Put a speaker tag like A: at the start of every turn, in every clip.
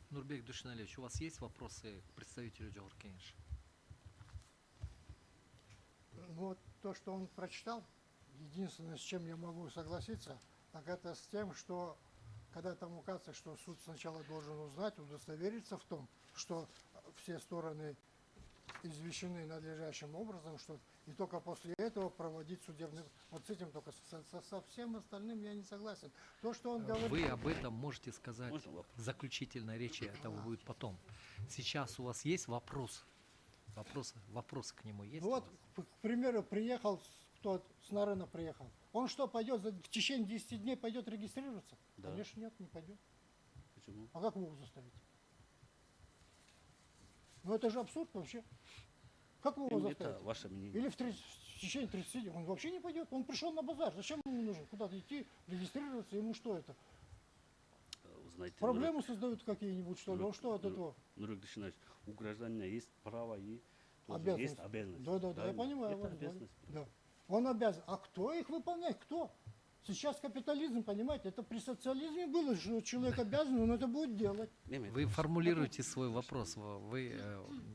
A: Нурбек Душиналевич, у вас есть вопросы к представителю Джохар Кенеш?
B: Вот то, что он прочитал, единственное, с чем я могу согласиться, так это с тем, что когда там указывается, что суд сначала должен узнать, удостовериться в том, что все стороны извещены надлежащим образом, что и только после этого проводить судебный. Вот с этим только со всем остальным я не согласен. То, что он говорит.
A: Вы об этом можете сказать
C: Можно вопрос?
A: в заключительной речи, это будет потом. Сейчас у вас есть вопрос? Вопросы к нему есть?
B: Ну
A: у
B: вот,
A: вас?
B: к примеру, приехал, кто с Нарына приехал. Он что, пойдет, в течение 10 дней пойдет регистрироваться?
C: Да.
B: Конечно, нет, не пойдет.
C: Почему?
B: А как вы его заставите? Ну это же абсурд вообще. Как вы его заставите?
C: Это ваше мнение.
B: Или в течение 30 дней. Он вообще не пойдет. Он пришел на базар. Зачем ему нужно куда-то идти, регистрироваться? Ему что это?
C: Знаете,
B: Проблемы создают какие-нибудь, что ли? Он что от этого?
C: Нурбек Душинович, у гражданина есть право и тоже
B: Обязанность.
C: есть обязанность.
B: Да, я
C: Правильно?
B: понимаю.
C: Это
B: вас,
C: обязанность.
B: Да. Он обязан. А кто их выполняет? Кто? Сейчас капитализм, понимаете, это при социализме было, что человек обязан, он это будет делать.
A: Вы формулируете свой вопрос.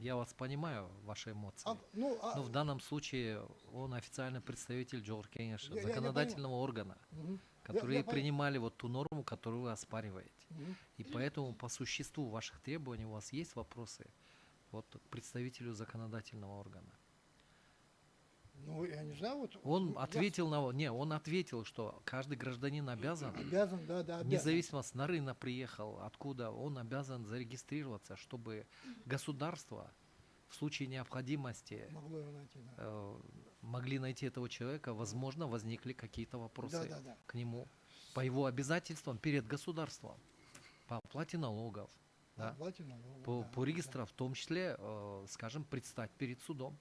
A: Я вас понимаю, ваши эмоции. Но в данном случае он официальный представитель Джохар Кенеша,
B: Я
A: законодательного органа,
B: Мгм.
A: которые принимали вот ту норму, которую вы оспариваете.
B: Мгм.
A: И поэтому по существу ваших требований у вас есть вопросы вот к представителю законодательного органа.
B: Ну, я не знаю, вот...
A: Он
B: я
A: ответил он ответил, что каждый гражданин обязан,
B: Обязан, да, обязан.
A: независимо с Нарына приехал, откуда, он обязан зарегистрироваться, чтобы государство в случае необходимости
B: Могло его найти, да.
A: могли найти этого человека, возможно, возникли какие-то вопросы
B: Да.
A: к нему по его обязательствам перед государством, по оплате налогов, да,
B: Оплате налогов, да,
A: по регистрам, в том числе, скажем, предстать перед судом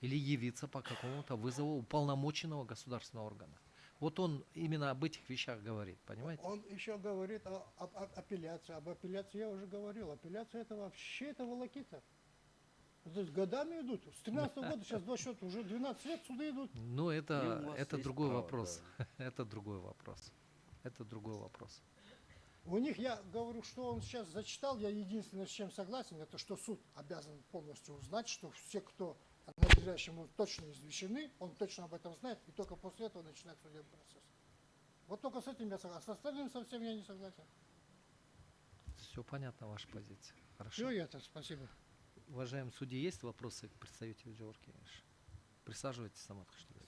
A: или явиться по какому-то вызову уполномоченного государственного органа. Вот он именно об этих вещах говорит, понимаете?
B: Он еще говорит об апелляции. Об апелляции я уже говорил. Апелляция это вообще это волокита. То есть годами идут. С 13 года, сейчас 26, уже 12 лет суды идут.
A: Ну,
C: И у вас
A: это
C: есть
A: другой
C: право,
A: вопрос.
C: да.
A: Это другой вопрос. Это другой вопрос.
B: У них, я говорю, что он сейчас зачитал, я единственное, с чем согласен, это что суд обязан полностью узнать, что все, кто надлежащему точно извещены, он точно об этом знает, и только после этого начинает судебный процесс. Вот только с этим я согласен. С остальным совсем я не согласен.
A: Все понятно, ваша позиция. Хорошо.
B: Все, я-то, спасибо.
A: Уважаемые судьи, есть вопросы к представителю Джохар Кенеша? Присаживайтесь, Самат Хаштабек.